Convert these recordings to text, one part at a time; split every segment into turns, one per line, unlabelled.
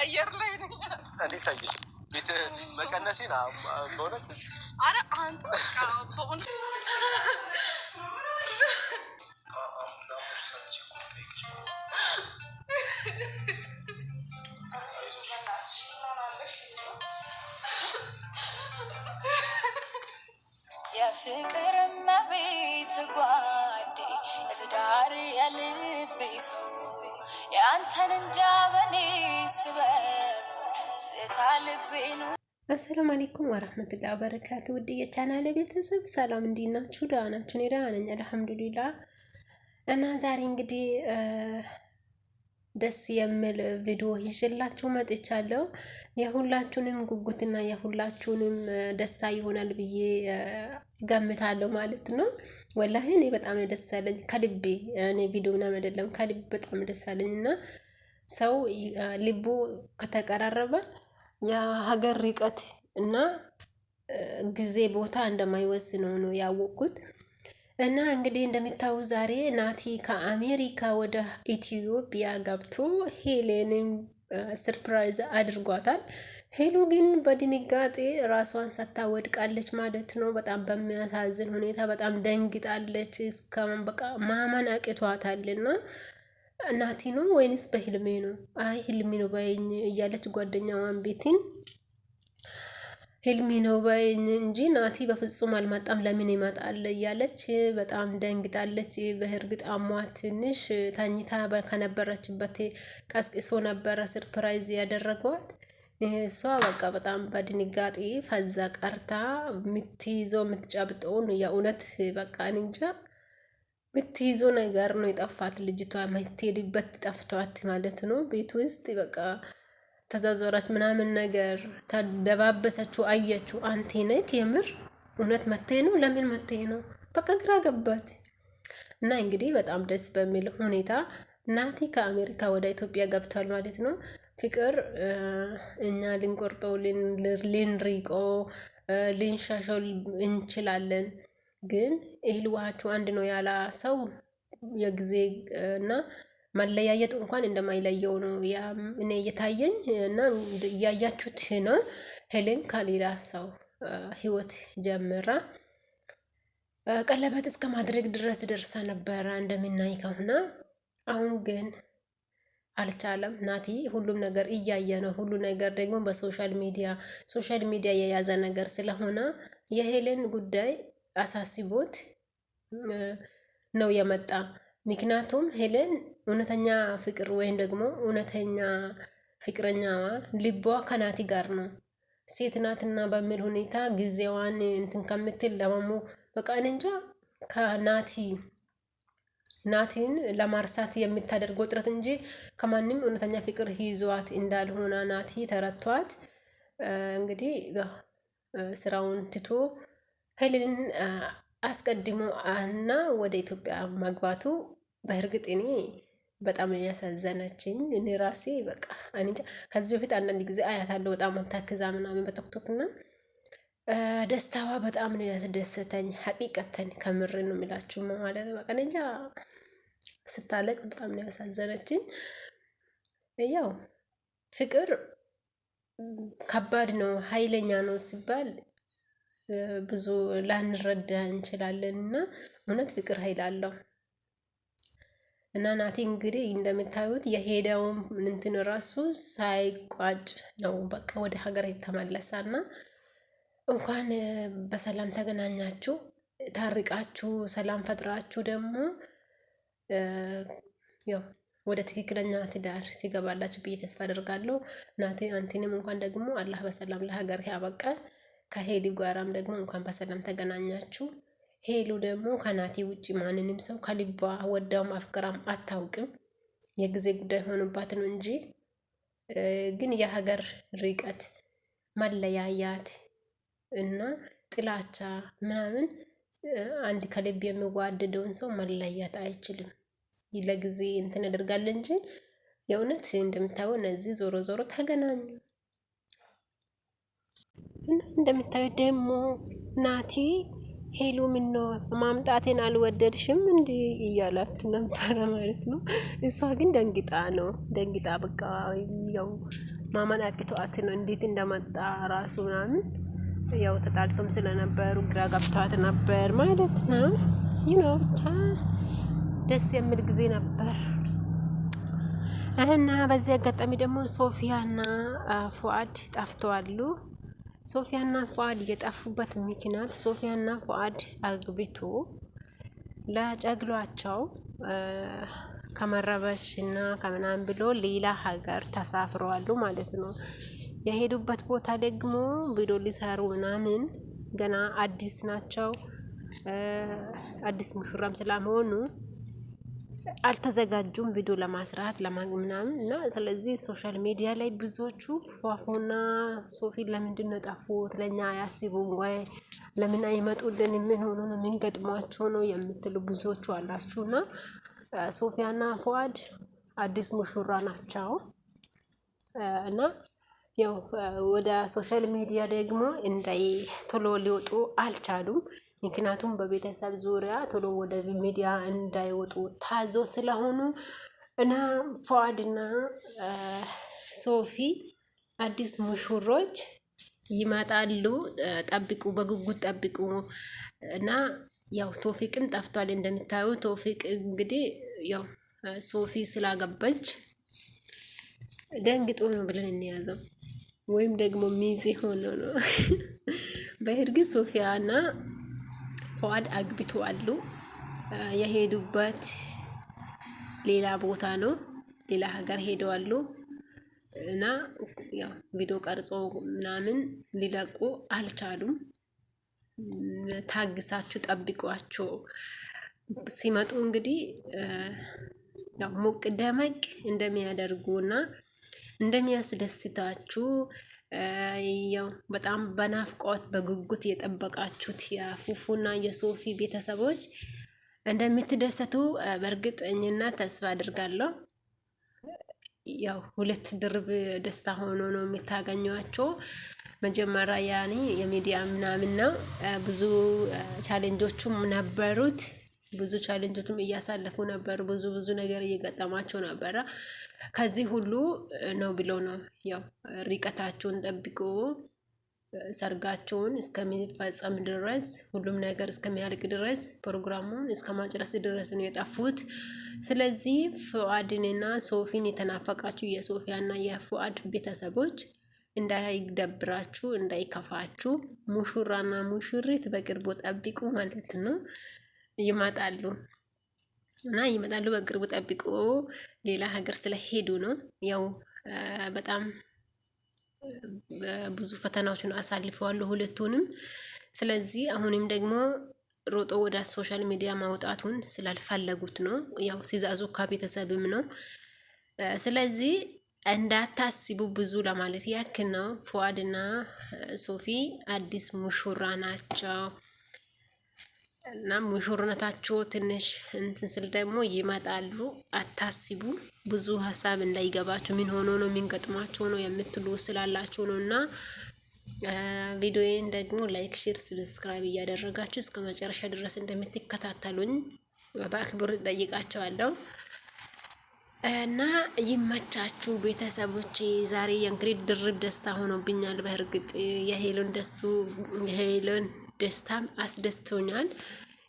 አየር ላይ ነኝ። እንዴት ታየሽ? ቤት መቀነሴን በእውነት አረ አንተ በእውነት የፍቅር መቤት ጓዴ የትዳር የልቤ ሰው የአንተን እንጃ በኔ ስበብ ስታ ልቤ ነው። አሰላሙ አለይኩም ወራህመቱላሂ ወበረካቱ። ውድ የቻናሌ ቤተሰብ ሰላም እንዴት ናችሁ? ደህና ናችሁ? እኔ ደህና ነኝ አልሐምዱሊላህ። እና ዛሬ እንግዲህ ደስ የሚል ቪዲዮ ይዤላችሁ መጥቻለሁ። የሁላችሁንም ጉጉትና የሁላችሁንም ደስታ ይሆናል ብዬ ገምታለሁ ማለት ነው። ወላሂ እኔ በጣም ነው ደስ ያለኝ ከልቤ። እኔ ቪዲዮ ምናምን አይደለም ከልቤ በጣም ደስ ያለኝ እና ሰው ልቡ ከተቀራረበ የሀገር ርቀት እና ጊዜ ቦታ እንደማይወስነው ነው ያወቅኩት። እና እንግዲህ እንደሚታዩ ዛሬ ናቲ ከአሜሪካ ወደ ኢትዮጵያ ገብቶ ሄሌንን ሰርፕራይዝ አድርጓታል። ሄሉ ግን በድንጋጤ ራሷን ሳታወድቃለች ማለት ነው። በጣም በሚያሳዝን ሁኔታ በጣም ደንግጣለች። እስከምን በቃ ማመን አቅቷታልና ናቲ ነው ወይንስ በህልሜ ነው? አይ ህልሜ ነው ባይኝ እያለች ጓደኛዋን ቤቲን ህልሜ ነው ባይኝ እንጂ ናቲ በፍጹም አልመጣም፣ ለምን ይመጣል እያለች በጣም ደንግጣለች። በእርግጥ አሟት ትንሽ ተኝታ ከነበረችበት ቀስቅሶ ነበረ ሰርፕራይዝ ያደረጓት። እሷ በቃ በጣም በድንጋጤ ፈዛ ቀርታ የምትይዘው የምትጨብጠውን የእውነት በቃ እንጃ ምትይዞ ነገር ነው የጠፋት። ልጅቷ የምትሄድበት ጠፍቷት ማለት ነው። ቤት ውስጥ በቃ ተዛዞራች ምናምን ነገር ተደባበሰችው፣ አየችው። አንቴ ነክ የምር እውነት መቴ ነው? ለምን መቴ ነው? በቃ ግራ ገባት። እና እንግዲህ በጣም ደስ በሚል ሁኔታ ናቲ ከአሜሪካ ወደ ኢትዮጵያ ገብቷል ማለት ነው። ፍቅር እኛ ልንቆርጠው ልንሪቆ ልንሻሸው እንችላለን ግን እህል ውሃችሁ አንድ ነው ያላ ሰው የጊዜ እና መለያየት እንኳን እንደማይለየው ነው እኔ እየታየኝ እና እያያችሁት ነው። ሄለን ከሌላ ሰው ህይወት ጀምራ ቀለበት እስከ ማድረግ ድረስ ደርሳ ነበረ እንደምናይ ከሆነ። አሁን ግን አልቻለም ናቲ። ሁሉም ነገር እያየ ነው። ሁሉ ነገር ደግሞ በሶሻል ሚዲያ የያዘ ነገር ስለሆነ የሄለን ጉዳይ አሳስቦት ነው የመጣ። ምክንያቱም ሄለን እውነተኛ ፍቅር ወይም ደግሞ እውነተኛ ፍቅረኛዋ ልቧ ከናቲ ጋር ነው። ሴት ናትና በሚል ሁኔታ ጊዜዋን እንትን ከምትል ለማሞ በቃ እንጃ ናቲን ለማርሳት የምታደርገው ጥረት እንጂ ከማንም እውነተኛ ፍቅር ይዟት እንዳልሆነ ናቲ ተረቷት እንግዲህ ስራውን ትቶ ሄለን አስቀድሞ እና ወደ ኢትዮጵያ መግባቱ በእርግጥ እኔ በጣም ያሳዘነችኝ። እኔ ራሴ በቃ አንቺ ከዚህ በፊት አንዳንድ ጊዜ አያታለሁ በጣም ታክዛ ምናምን በቲክቶክ እና ደስታዋ በጣም ነው ያስደሰተኝ። ሐቂቀተን ከምር ነው የሚላችሁ ማለት በቃ እንጃ ስታለቅስ በጣም ነው ያሳዘነችኝ። ያው ፍቅር ከባድ ነው ኃይለኛ ነው ሲባል ብዙ ላንረዳ እንችላለን እና እውነት ፍቅር ኃይል አለው። እና ናቲ እንግዲህ እንደምታዩት የሄደውም እንትን ራሱ ሳይቋጭ ነው በቃ ወደ ሀገር የተመለሰና እንኳን በሰላም ተገናኛችሁ ታርቃችሁ ሰላም ፈጥራችሁ ደግሞ ያው ወደ ትክክለኛ ትዳር ትገባላችሁ ብዬ ተስፋ አደርጋለሁ። ናቲ አንተንም እንኳን ደግሞ አላህ በሰላም ለሀገር ያበቃ። ከሄሉ ጋራም ደግሞ እንኳን በሰላም ተገናኛችሁ። ሄሉ ደግሞ ከናቲ ውጪ ማንንም ሰው ከልቧ ወዳውም አፍቅራም አታውቅም። የጊዜ ጉዳይ ሆኖባት ነው እንጂ ግን የሀገር ርቀት መለያያት እና ጥላቻ ምናምን አንድ ከልብ የሚዋደደውን ሰው መለያት አይችልም። ለጊዜ እንትን ያደርጋል እንጂ የእውነት እንደምታዩ እነዚህ ዞሮ ዞሮ ተገናኙ። እና እንደምታዩ ደግሞ ናቲ ሄሉ ምን ነው ማምጣቴን አልወደድሽም እንዴ እያላት ነበረ ማለት ነው። እሷ ግን ደንግጣ በቃ ያው ማመን አቅቷት ነው እንዴት እንደመጣ ራሱ ምናምን ያው ተጣልቶም ስለነበሩ ግራ ገብቷት ነበር ማለት ነው። ብቻ ደስ የሚል ጊዜ ነበር። እና በዚህ አጋጣሚ ደግሞ ሶፊያና ፉአድ ጠፍተዋል። ሶፊያና ፉአድ የጠፉበት ምክንያት ሶፊያና ፉአድ አግብቶ ለጨግሏቸው ከመረበሽ እና ከምናምን ብሎ ሌላ ሀገር ተሳፍረዋል ማለት ነው። የሄዱበት ቦታ ደግሞ ቪዲዮ ሊሰሩ ምናምን ገና አዲስ ናቸው። አዲስ ሙሽራም ስላልሆኑ አልተዘጋጁም ቪዲዮ ለማስራት ምናምን እና ስለዚህ ሶሻል ሚዲያ ላይ ብዙዎቹ ፏፉና ሶፊን ለምንድነው የጠፉት? ለኛ አያስቡም ወይ? ለምን አይመጡልን? ምን ሆኖ ነው? ምን ገጥሟቸው ነው የምትሉ ብዙዎቹ አላችሁና ሶፊያና ፉአድ አዲስ ሙሽራ ናቸው እና ያው ወደ ሶሻል ሚዲያ ደግሞ ቶሎ ሊወጡ አልቻሉም። ምክንያቱም በቤተሰብ ዙሪያ ቶሎ ወደ ሚዲያ እንዳይወጡ ታዞ ስለሆኑ እና ፉአድና ሶፊ አዲስ ሙሽሮች ይመጣሉ። ጠብቁ፣ በጉጉት ጠብቁ። እና ያው ቶፊቅም ጠፍቷል እንደምታዩ። ቶፊቅ እንግዲህ ያው ሶፊ ስላገባች ደንግጦ ነው ብለን እንያዘው ወይም ደግሞ ሚዜ ሆኖ ነው። በእርግጥ ሶፊያና ፉአድ አግብተዋል። የሄዱበት ሌላ ቦታ ነው፣ ሌላ ሀገር ሄደዋል እና ያው ቪዲዮ ቀርጾ ምናምን ሊለቁ አልቻሉም። ታግሳችሁ ጠብቋቸው። ሲመጡ እንግዲህ ያው ሞቅ ደመቅ እንደሚያደርጉና እንደሚያስደስታችሁ ያው በጣም በናፍቆት በጉጉት የጠበቃችሁት የፉፉና የሶፊ ቤተሰቦች እንደምትደሰቱ በእርግጠኝነት ተስፋ አድርጋለሁ። ያው ሁለት ድርብ ደስታ ሆኖ ነው የምታገኟቸው። መጀመሪያ ያኔ የሚዲያ ምናምን ነው ብዙ ቻሌንጆቹም ነበሩት። ብዙ ቻሌንጆችም እያሳለፉ ነበር። ብዙ ነገር እየገጠማቸው ነበረ። ከዚህ ሁሉ ነው ብሎ ነው ያው ርቀታቸውን ጠብቆ ሰርጋቸውን እስከሚፈጸም ድረስ ሁሉም ነገር እስከሚያልቅ ድረስ ፕሮግራሙን እስከማጨረስ ድረስ ነው የጠፉት። ስለዚህ ፉአድንና ሶፊን የተናፈቃችሁ የሶፊያና የፉአድ ቤተሰቦች እንዳይደብራችሁ፣ እንዳይከፋችሁ ሙሽራና ሙሽሪት በቅርቡ ጠብቁ ማለት ነው። ይመጣሉ በቅርቡ ጠብቁ። ሌላ ሀገር ስለሄዱ ነው ያው በጣም ብዙ ፈተናዎችን አሳልፈዋል ሁለቱንም። ስለዚህ አሁንም ደግሞ ሮጦ ወደ ሶሻል ሚዲያ ማውጣቱን ስላልፈለጉት ነው። ያው ትዕዛዙ ከቤተሰብም ነው። ስለዚህ እንዳታስቡ ብዙ ለማለት ያክል ነው። ፉአድና ሶፊ አዲስ ሙሽራ ናቸው እና ሙሽርነታቸው ትንሽ እንትን ስል ደግሞ ይመጣሉ። አታስቡ፣ ብዙ ሀሳብ እንዳይገባችሁ። ምን ሆኖ ነው ምን ገጥሟቸው ነው የምትሉ ስላላችሁ ነው። እና ቪዲዮዬን ደግሞ ላይክ፣ ሼር፣ ሰብስክራይብ እያደረጋችሁ እስከ መጨረሻ ድረስ እንደምትከታተሉኝ በአክብሮት ጠይቃቸዋለሁ። እና ይመቻችሁ ቤተሰቦቼ። ዛሬ የእንግዲህ ድርብ ደስታ ሆኖብኛል። በእርግጥ የሄሎን ደስታም አስደስቶኛል።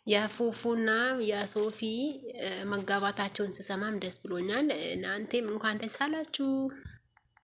የፉፉና የሶፊ መጋባታቸውን ስሰማም ደስ ብሎኛል። እናንተም እንኳን ደስ አላችሁ።